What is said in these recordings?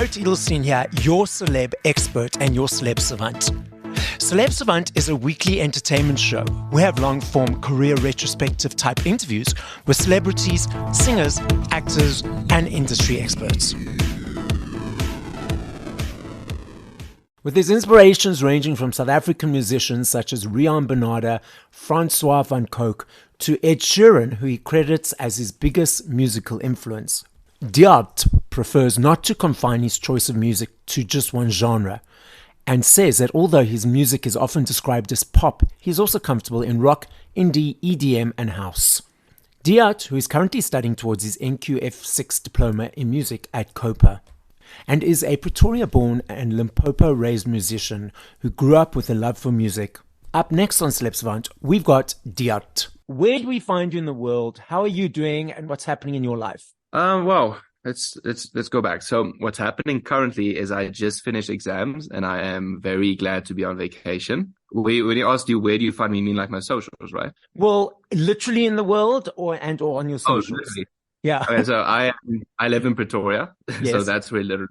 Barret Edelstein here, your celeb expert and your Celeb Savant. Celeb Savant is a weekly entertainment show. We have long-form career retrospective type interviews with celebrities, singers, actors, and industry experts. With his inspirations ranging from South African musicians such as Rian Bernarda, Francois van Coke, to Ed Sheeran, who he credits as his biggest musical influence. Diart prefers not to confine his choice of music to just one genre, and says that although his music is often described as pop, he's also comfortable in rock, indie, EDM, and house. Diart, who is currently studying towards his NQF6 diploma in music at COPA, and is a Pretoria-born and Limpopo-raised musician who grew up with a love for music. Up next on Celeb Savant, we've got Diart. Where do we find you in the world? How are you doing, and what's happening in your life? Well, let's go back. So what's happening currently is I just finished exams and I am very glad to be on vacation. When you asked you where do you find me, you mean like my socials, right? Well, literally in the world or on your socials? Oh, literally. Yeah. Okay, so I live in Pretoria, Yes. so that's where literally.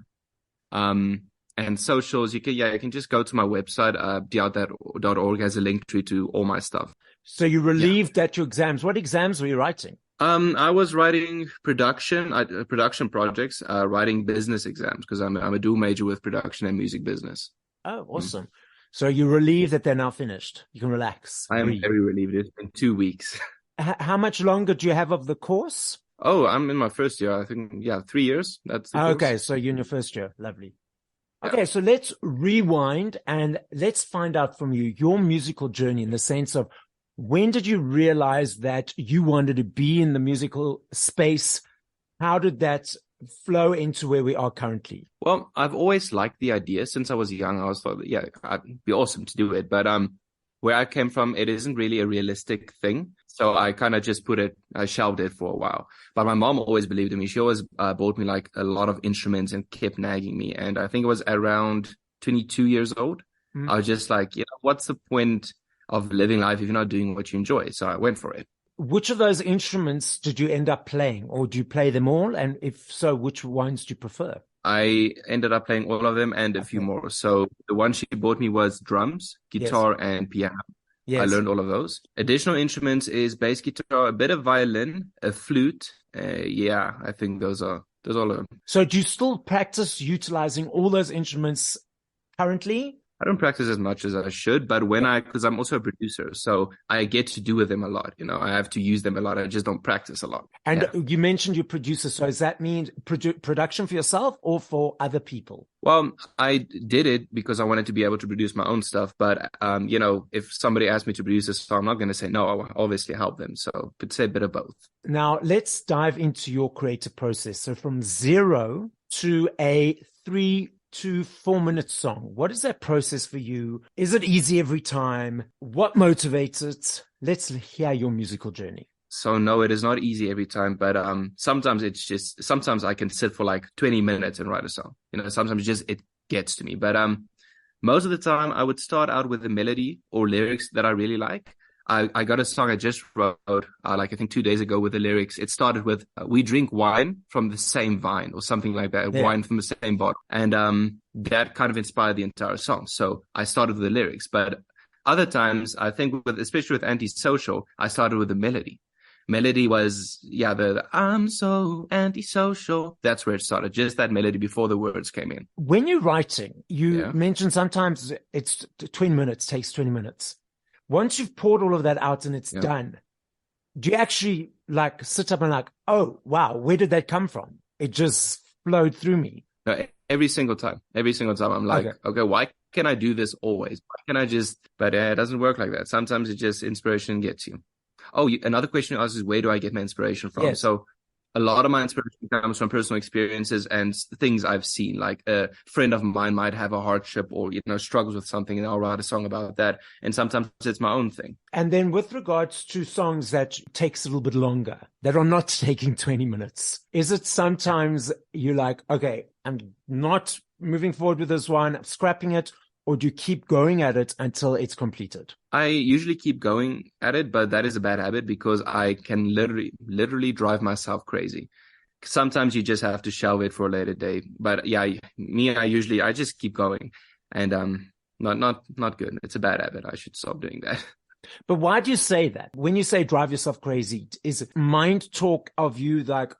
And socials, you can just go to my website, diart.org has a link to all my stuff. So you relieved at your exams. What exams were you writing? I was writing production projects, writing business exams because I'm a dual major with production and music business. Oh, awesome. So you're relieved that they're now finished. You can relax. I am very relieved. It's been 2 weeks. How much longer do you have of the course? Oh, I'm in my first year. I think, 3 years. That's the course. Okay, so you're in your first year. Lovely. Okay, so let's rewind and let's find out from you your musical journey in the sense of when did you realize that you wanted to be in the musical space? How did that flow into where we are currently? Well, I've always liked the idea since I was young. I was thought, it'd be awesome to do it. But where I came from, it isn't really a realistic thing. So I kind of just I shelved it for a while. But my mom always believed in me. She always bought me like a lot of instruments and kept nagging me. And I think it was around 22 years old. I was just like, what's the point of living life if you're not doing what you enjoy? So I went for it. Which of those instruments did you end up playing, or do you play them all? And if so, which ones do you prefer? I ended up playing all of them and a few more. So the one she bought me was drums, guitar, and piano. Yes. I learned all of those. Additional instruments is bass guitar, a bit of violin, a flute. I think those all of them. So do you still practice utilizing all those instruments currently? I don't practice as much as I should, but because I'm also a producer, so I get to do with them a lot. I have to use them a lot. I just don't practice a lot. And you mentioned you're producer. So does that mean production for yourself or for other people? Well, I did it because I wanted to be able to produce my own stuff. But, if somebody asked me to produce a song, I'm not going to say no. I will obviously help them. So I'd say a bit of both. Now, let's dive into your creative process. So from 0 to a 3 to 4 minute song. What is that process for you? Is it easy every time? What motivates it? Let's hear your musical journey. So no, it is not easy every time, but sometimes I can sit for like 20 minutes and write a song. Sometimes it gets to me. But most of the time I would start out with a melody or lyrics that I really like. I got a song I just wrote, I think 2 days ago with the lyrics. It started with, we drink wine from the same vine or something like that, wine from the same bottle. And that kind of inspired the entire song. So I started with the lyrics. But other times, I think, especially with Antisocial, I started with the melody. Melody was, the I'm so antisocial. That's where it started, just that melody before the words came in. When you're writing, you mentioned sometimes it's 20 minutes, takes 20 minutes. Once you've poured all of that out and it's done, do you actually sit up and oh, wow, where did that come from? It just flowed through me. No, every single time I'm like, okay, why can I do this always? Why can I but it doesn't work like that. Sometimes it just inspiration gets you. Oh, another question you asked is where do I get my inspiration from? Yes. So a lot of my inspiration comes from personal experiences and things I've seen. Like a friend of mine might have a hardship or, struggles with something, and I'll write a song about that. And sometimes it's my own thing. And then with regards to songs that takes a little bit longer, that are not taking 20 minutes, is it sometimes you're like, okay, I'm not moving forward with this one, I'm scrapping it? Or do you keep going at it until it's completed? I usually keep going at it, but that is a bad habit because I can literally drive myself crazy. sometimes you just have to shelve it for a later day. But yeah, I just keep going, and not good. It's a bad habit. I should stop doing that. But why do you say that? When you say drive yourself crazy, is it mind talk of you like,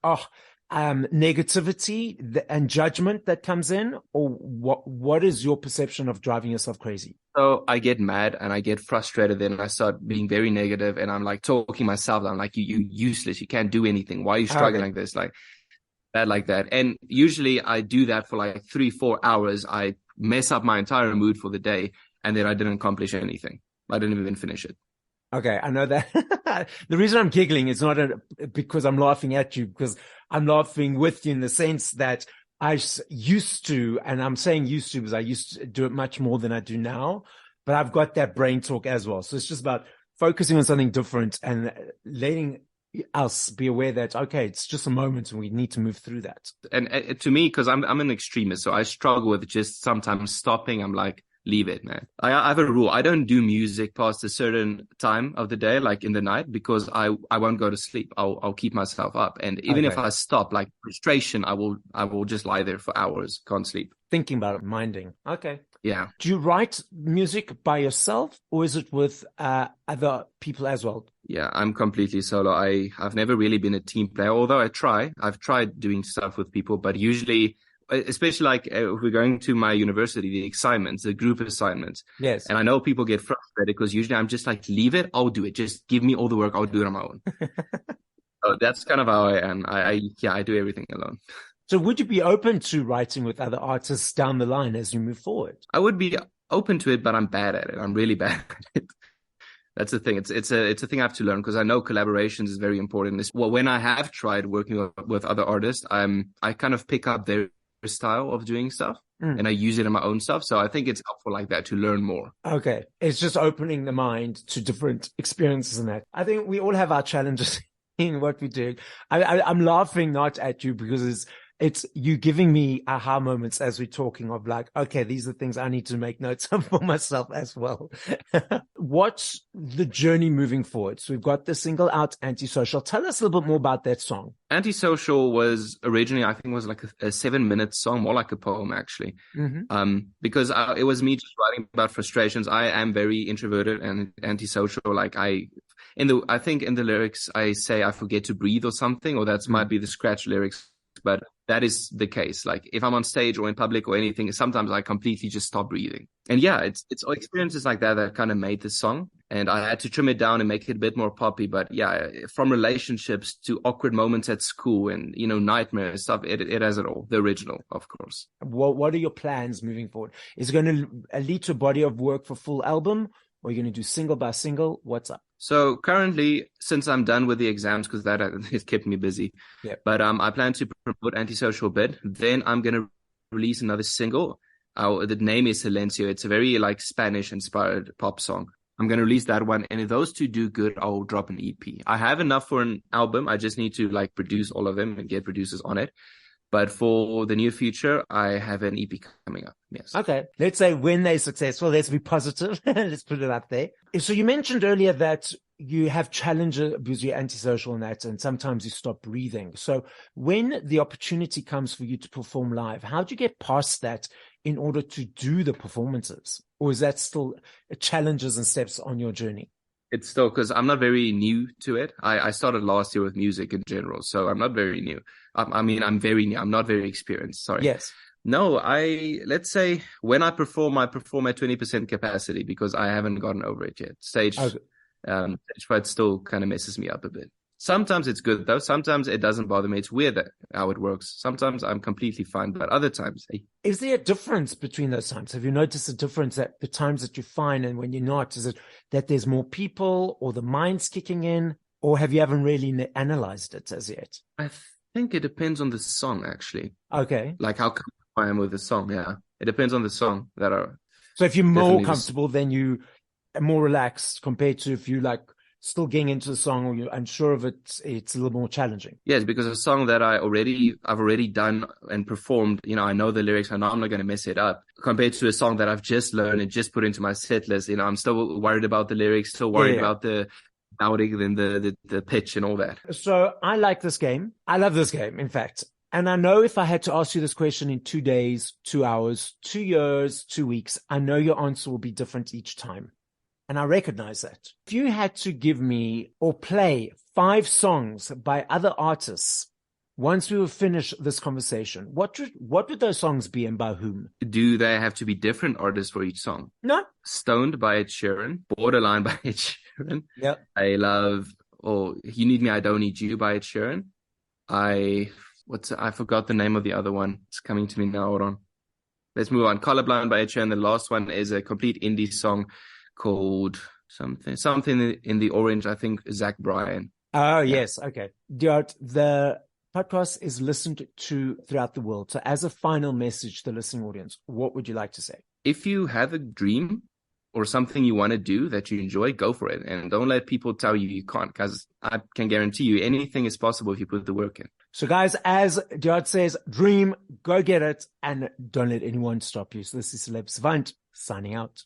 negativity and judgment that comes in, or what is your perception of driving yourself crazy? So I get mad and I get frustrated, then I start being very negative, and I'm like talking myself. I'm like, you useless. You can't do anything. Why are you struggling like this? Like that. And usually I do that for like 3-4 hours. I mess up my entire mood for the day, and then I didn't accomplish anything. I didn't even finish it. Okay, I know that. The reason I'm giggling is not because I'm laughing at you, because I'm laughing with you in the sense that I used to, and I'm saying used to because I used to do it much more than I do now, but I've got that brain talk as well. So it's just about focusing on something different and letting us be aware that, okay, it's just a moment and we need to move through that. And to me, because I'm an extremist, so I struggle with just sometimes stopping. I'm like, leave it, man. I have a rule. I don't do music past a certain time of the day, like in the night, because I won't go to sleep. I'll keep myself up. And even if I stop, like frustration, I will just lie there for hours, can't sleep. Thinking about it, minding. Okay. Yeah. Do you write music by yourself, or is it with other people as well? Yeah, I'm completely solo. I've never really been a team player, although I've tried doing stuff with people, but usually, especially like if we're going to my university, the group assignments. Yes. And I know people get frustrated because usually I'm just like, leave it, I'll do it. Just give me all the work, I'll do it on my own. So that's kind of how I am. I do everything alone. So would you be open to writing with other artists down the line as you move forward? I would be open to it, but I'm bad at it. I'm really bad at it. That's the thing. It's a thing I have to learn, because I know collaborations is very important. Well, when I have tried working with other artists, I kind of pick up their style of doing stuff and I use it in my own stuff. So I think it's helpful like that to learn more. Okay. It's just opening the mind to different experiences in that. I think we all have our challenges in what we do. I'm laughing not at you because it's you giving me aha moments as we're talking of like, okay, these are things I need to make notes of for myself as well. What's the journey moving forward? So we've got the single out, Antisocial. Tell us a little bit more about that song. Antisocial was originally, I think, was like a 7-minute song, more like a poem actually. Because it was me just writing about frustrations. I am very introverted and antisocial. Like I think in the lyrics I say I forget to breathe or something, or that might be the scratch lyrics. But that is the case. Like if I'm on stage or in public or anything, sometimes I completely just stop breathing. And yeah, it's experiences like that kind of made this song. And I had to trim it down and make it a bit more poppy. But yeah, from relationships to awkward moments at school and, nightmares and stuff, it has it all. The original, of course. What are your plans moving forward? Is it going to lead to a body of work for full album? Or are you going to do single by single? What's up? So currently, since I'm done with the exams, because that it kept me busy, but I plan to promote Antisocial a bit. Then I'm going to release another single. The name is Silencio. It's a very like Spanish-inspired pop song. I'm going to release that one. And if those two do good, I'll drop an EP. I have enough for an album. I just need to like produce all of them and get producers on it. But for the near future, I have an EP coming up. Yes. Okay. Let's say when they're successful, let's be positive. Let's put it up there. So you mentioned earlier that you have challenges because you're antisocial and that, and sometimes you stop breathing. So when the opportunity comes for you to perform live, how do you get past that in order to do the performances? Or is that still challenges and steps on your journey? It's still, because I'm not very new to it. I started last year with music in general, so I'm not very new. I'm very new. I'm not very experienced. Sorry. Yes. No, let's say when I perform at 20% capacity because I haven't gotten over it yet. Stage fright still kind of messes me up a bit. Sometimes it's good though. Sometimes it doesn't bother me. It's weird how it works. Sometimes I'm completely fine, but other times. Is there a difference between those times? Have you noticed a difference at the times that you're fine and when you're not? Is it that there's more people or the mind's kicking in, or have you haven't really analyzed it as yet? I think it depends on the song actually. Okay. Like how comfortable I am with the song. Yeah. It depends on the song So if you're more comfortable, then you are more relaxed compared to if you like still getting into the song or you're unsure of it, it's a little more challenging. Yes, because a song that I've already done and performed, I know the lyrics, I know I'm not going to mess it up, compared to a song that I've just learned and just put into my set list. I'm still worried about the lyrics, still worried about the doubting than the pitch and all that. So I like this game. I love this game, in fact. And I know if I had to ask you this question in 2 days, 2 hours, 2 years, 2 weeks, I know your answer will be different each time. And I recognize that. If you had to give me or play 5 songs by other artists, once we will finish this conversation, what would those songs be and by whom? Do they have to be different artists for each song? No. Stoned by Ed Sheeran, Borderline by Ed Sheeran. Yep. I love, You Need Me, I Don't Need You by Ed Sheeran. I forgot the name of the other one. It's coming to me now. Hold on. Let's move on. Colorblind by Ed Sheeran. The last one is a complete indie song called something in the orange. I think Zach Bryan. Oh, yes. Okay. Deod, the podcast is listened to throughout the world. So as a final message to the listening audience, what would you like to say? If you have a dream or something you want to do that you enjoy, go for it. And don't let people tell you can't, because I can guarantee you anything is possible if you put the work in. So guys, as Deod says, dream, go get it, and don't let anyone stop you. So this is Celeb Savant signing out.